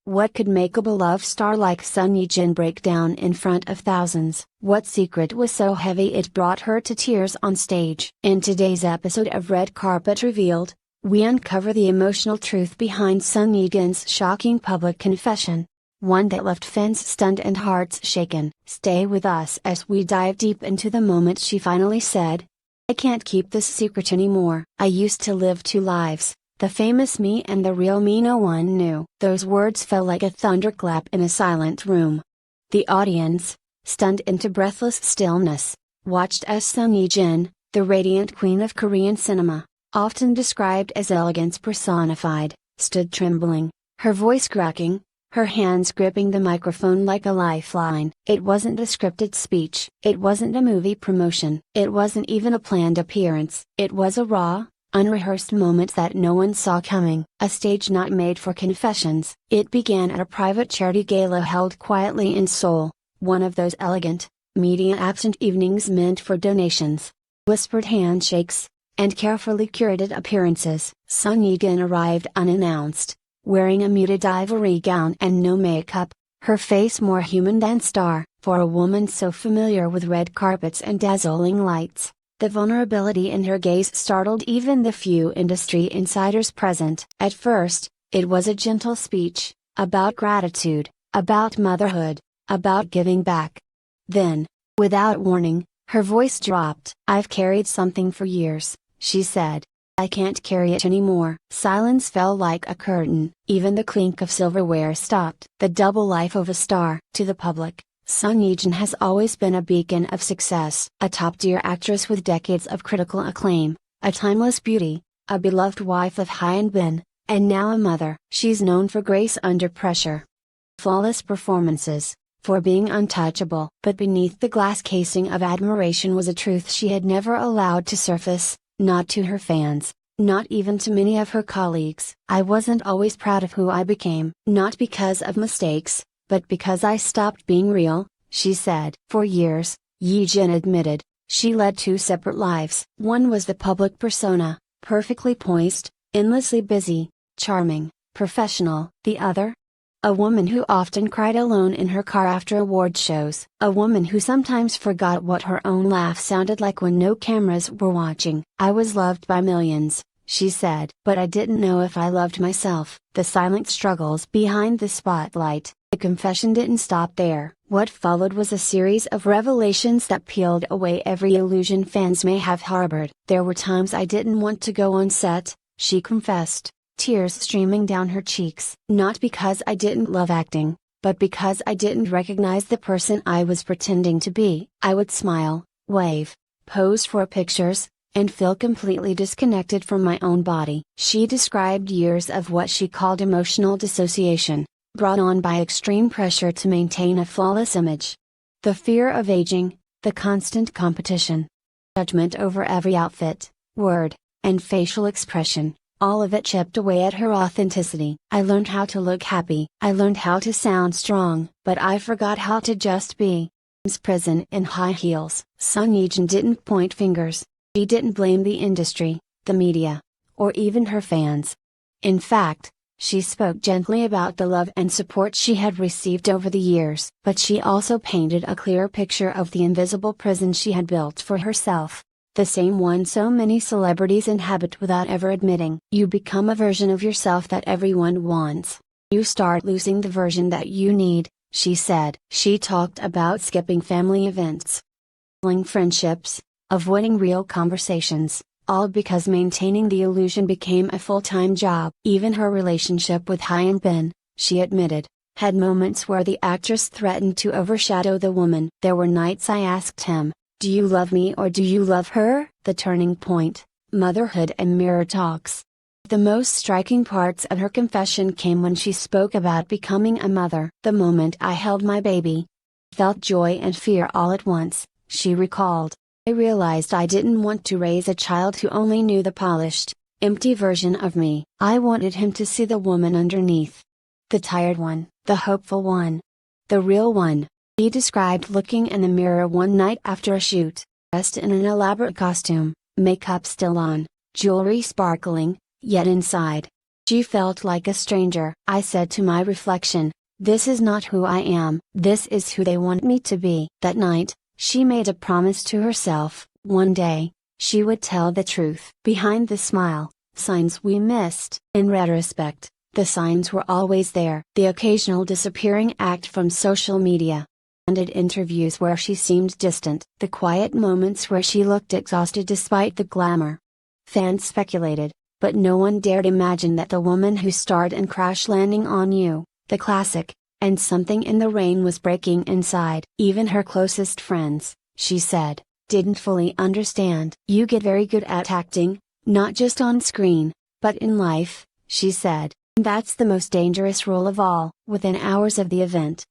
What could make a beloved star like Ye-jin break down in front of thousands? What secret was so heavy it brought her to tears on stage? In today's episode of Red Carpet Revealed, we uncover the emotional truth behind Ye-jin's shocking public confession. One that left fans stunned and hearts shaken. Stay with us as we dive deep into the moment she finally said, "I can't keep this secret anymore. I used to live two lives. The famous me and the real me no one knew." Those words fell like a thunderclap in a silent room. The audience, stunned into breathless stillness, watched as Ye-jin, the radiant queen of Korean cinema, often described as elegance personified, stood trembling, her voice cracking, her hands gripping the microphone like a lifeline. It wasn't a scripted speech. It wasn't a movie promotion. It wasn't even a planned appearance. It was a raw, unrehearsed moment that no one saw coming. A stage not made for confessions. It began at a private charity gala held quietly in Seoul, one of those elegant, media-absent evenings meant for donations, whispered handshakes, and carefully curated appearances. Ye-jin arrived unannounced, wearing a muted ivory gown and no makeup, her face more human than star. For a woman so familiar with red carpets and dazzling lights, the vulnerability in her gaze startled even the few industry insiders present. At first, it was a gentle speech, about gratitude, about motherhood, about giving back. Then, without warning, her voice dropped. "I've carried something for years," she said. "I can't carry it anymore." Silence fell like a curtain. Even the clink of silverware stopped. The double life of a star. To the public, Ye-jin has always been a beacon of success. A top-tier actress with decades of critical acclaim, a timeless beauty, a beloved wife of Hyun Bin, and now a mother. She's known for grace under pressure, flawless performances, for being untouchable. But beneath the glass casing of admiration was a truth she had never allowed to surface, not to her fans, not even to many of her colleagues. "I wasn't always proud of who I became. Not because of mistakes, but because I stopped being real," she said. For years, Ye-jin admitted, she led two separate lives. One was the public persona, perfectly poised, endlessly busy, charming, professional. The other? A woman who often cried alone in her car after award shows. A woman who sometimes forgot what her own laugh sounded like when no cameras were watching. "I was loved by millions," she said. "But I didn't know if I loved myself." The silent struggles behind the spotlight. The confession didn't stop there. What followed was a series of revelations that peeled away every illusion fans may have harbored. "There were times I didn't want to go on set," she confessed, tears streaming down her cheeks. "Not because I didn't love acting, but because I didn't recognize the person I was pretending to be. I would smile, wave, pose for pictures, and feel completely disconnected from my own body." She described years of what she called emotional dissociation, brought on by extreme pressure to maintain a flawless image. The fear of aging, the constant competition, judgment over every outfit, word, and facial expression, all of it chipped away at her authenticity. "I learned how to look happy. I learned how to sound strong. But I forgot how to just be." Prison in high heels. Ye-jin didn't point fingers. She didn't blame the industry, the media, or even her fans. In fact, she spoke gently about the love and support she had received over the years. But she also painted a clear picture of the invisible prison she had built for herself. The same one so many celebrities inhabit without ever admitting. You become a version of yourself that everyone wants. You start losing the version that you need, she said. She talked about skipping family events, killing friendships, avoiding real conversations, all because maintaining the illusion became a full-time job. Even her relationship with Hyun Bin, she admitted, had moments where the actress threatened to overshadow the woman. "There were nights I asked him, 'Do you love me or do you love her?'" The turning point, motherhood and mirror talks. The most striking parts of her confession came when she spoke about becoming a mother. "The moment I held my baby, felt joy and fear all at once," she recalled. "I realized I didn't want to raise a child who only knew the polished, empty version of me. I wanted him to see the woman underneath. The tired one, the hopeful one. The real one." He described looking in the mirror one night after a shoot, dressed in an elaborate costume, makeup still on, jewelry sparkling, yet inside, She felt like a stranger. I said to my reflection, this is not who I am, this is who they want me to be. That night, she made a promise to herself, one day, she would tell the truth. Behind the smile, signs we missed. In retrospect, the signs were always there. The occasional disappearing act from social media. Candid interviews where she seemed distant. The quiet moments where she looked exhausted despite the glamour. Fans speculated, but no one dared imagine that the woman who starred in Crash Landing on You, the classic, and Something in the Rain was breaking inside. Even her closest friends, she said, didn't fully understand. You get very good at acting, not just on screen, but in life, she said. That's the most dangerous role of all. Within hours of the event,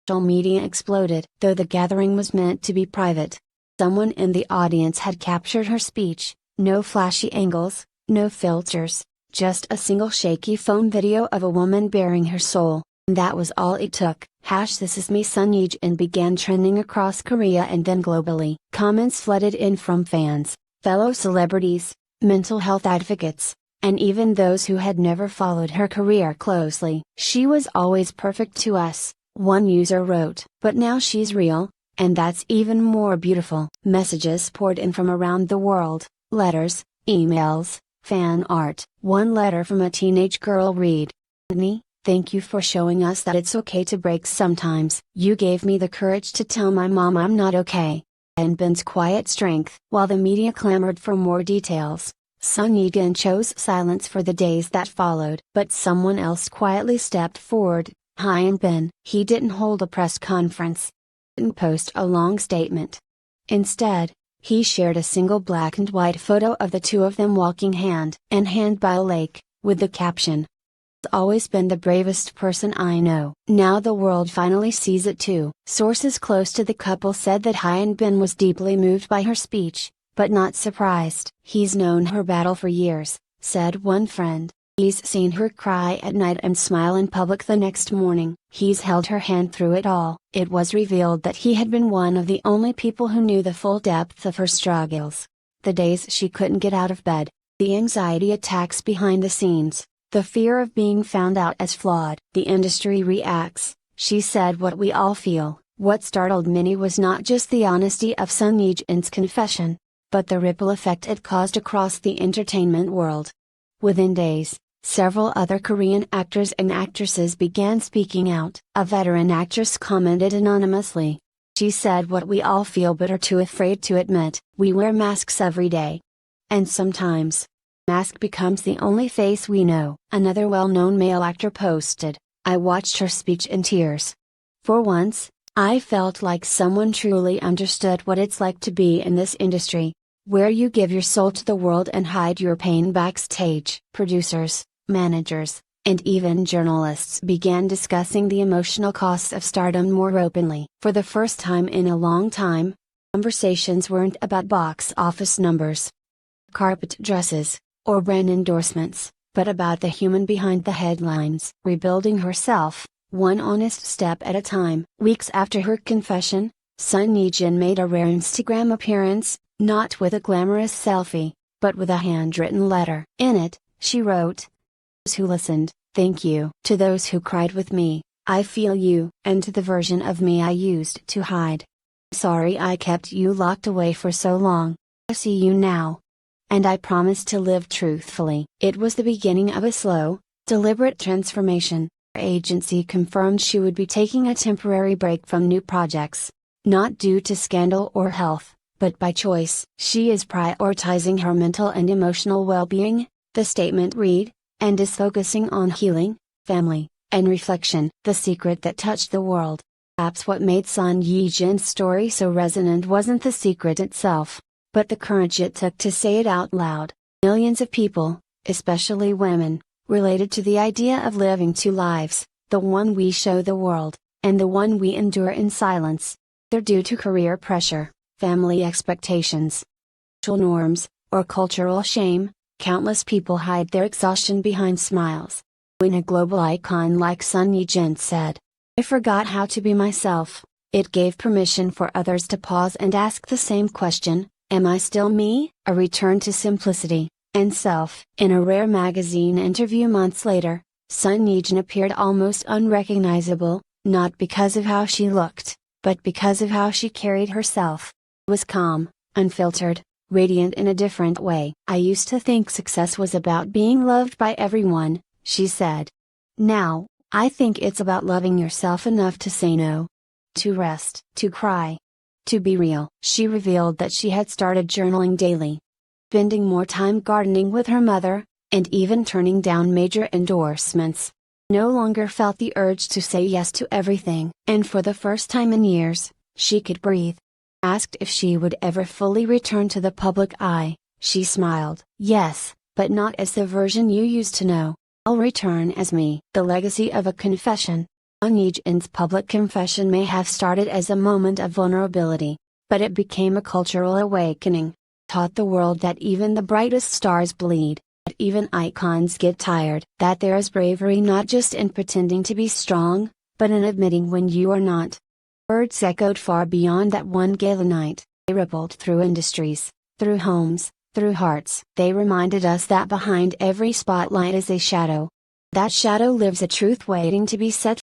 social media exploded. Though the gathering was meant to be private, someone in the audience had captured her speech. No flashy angles, no filters, just a single shaky phone video of a woman bearing her soul. That was all it took. This is me Son Ye-jin began trending across Korea and then globally. Comments flooded in from fans, fellow celebrities, mental health advocates, and even those who had never followed her career closely. She was always perfect to us, one user wrote. But now she's real, and that's even more beautiful. Messages poured in from around the world, letters, emails, fan art. One letter from a teenage girl read, "Annie, thank you for showing us that it's okay to break sometimes. You gave me the courage to tell my mom I'm not okay." And Bin's quiet strength. While the media clamored for more details, Son Ye-jin chose silence for the days that followed. But someone else quietly stepped forward, Bin. He didn't hold a press conference. Didn't post a long statement. Instead, he shared a single black and white photo of the two of them walking hand in hand by a lake, with the caption, "Always been the bravest person I know." Now the world finally sees it too. Sources close to the couple said that Bin was deeply moved by her speech, but not surprised. He's known her battle for years, said one friend. He's seen her cry at night and smile in public the next morning. He's held her hand through it all. It was revealed that he had been one of the only people who knew the full depth of her struggles. The days she couldn't get out of bed, the anxiety attacks behind the scenes, the fear of being found out as flawed. The industry reacts, she said. What we all feel. What startled many was not just the honesty of Son Ye-jin's confession, but the ripple effect it caused across the entertainment world. Within days, several other Korean actors and actresses began speaking out. A veteran actress commented anonymously. She said, "What we all feel but are too afraid to admit. We wear masks every day. And sometimes, mask becomes the only face we know." Another well-known male actor posted, "I watched her speech in tears. For once, I felt like someone truly understood what it's like to be in this industry, where you give your soul to the world and hide your pain backstage." Producers, managers, and even journalists began discussing the emotional costs of stardom more openly. For the first time in a long time, conversations weren't about box office numbers, carpet dresses, or brand endorsements, but about the human behind the headlines. Rebuilding herself, one honest step at a time. Weeks after her confession, Son Ye-jin made a rare Instagram appearance, not with a glamorous selfie, but with a handwritten letter. In it, she wrote, "Those who listened, thank you. To those who cried with me, I feel you. And to the version of me I used to hide. Sorry I kept you locked away for so long. I see you now. And I promise to live truthfully." It was the beginning of a slow, deliberate transformation. Her agency confirmed she would be taking a temporary break from new projects, not due to scandal or health, but by choice. She is prioritizing her mental and emotional well-being, the statement read, and is focusing on healing, family, and reflection. The secret that touched the world. Perhaps what made Son Ye-jin's story so resonant wasn't the secret itself, but the courage it took to say it out loud. Millions of people, especially women, related to the idea of living two lives, the one we show the world, and the one we endure in silence. They're due to career pressure, family expectations, social norms, or cultural shame. Countless people hide their exhaustion behind smiles. When a global icon like Son Ye-jin said, "I forgot how to be myself," it gave permission for others to pause and ask the same question, "Am I still me?" A return to simplicity, and self. In a rare magazine interview months later, Sun Ye-jin appeared almost unrecognizable, not because of how she looked, but because of how she carried herself. It was calm, unfiltered, radiant in a different way. "I used to think success was about being loved by everyone," she said. "Now, I think it's about loving yourself enough to say no. To rest, to cry, to be real." She revealed that she had started journaling daily, spending more time gardening with her mother, and even turning down major endorsements. No longer felt the urge to say yes to everything. And for the first time in years, she could breathe. Asked if she would ever fully return to the public eye, she smiled. "Yes, but not as the version you used to know. I'll return as me." The legacy of a confession. Sun Ye-jin's public confession may have started as a moment of vulnerability, but it became a cultural awakening. Taught the world that even the brightest stars bleed, that even icons get tired. That there is bravery not just in pretending to be strong, but in admitting when you are not. Words echoed far beyond that one gala night. They rippled through industries, through homes, through hearts. They reminded us that behind every spotlight is a shadow. That shadow lives a truth waiting to be set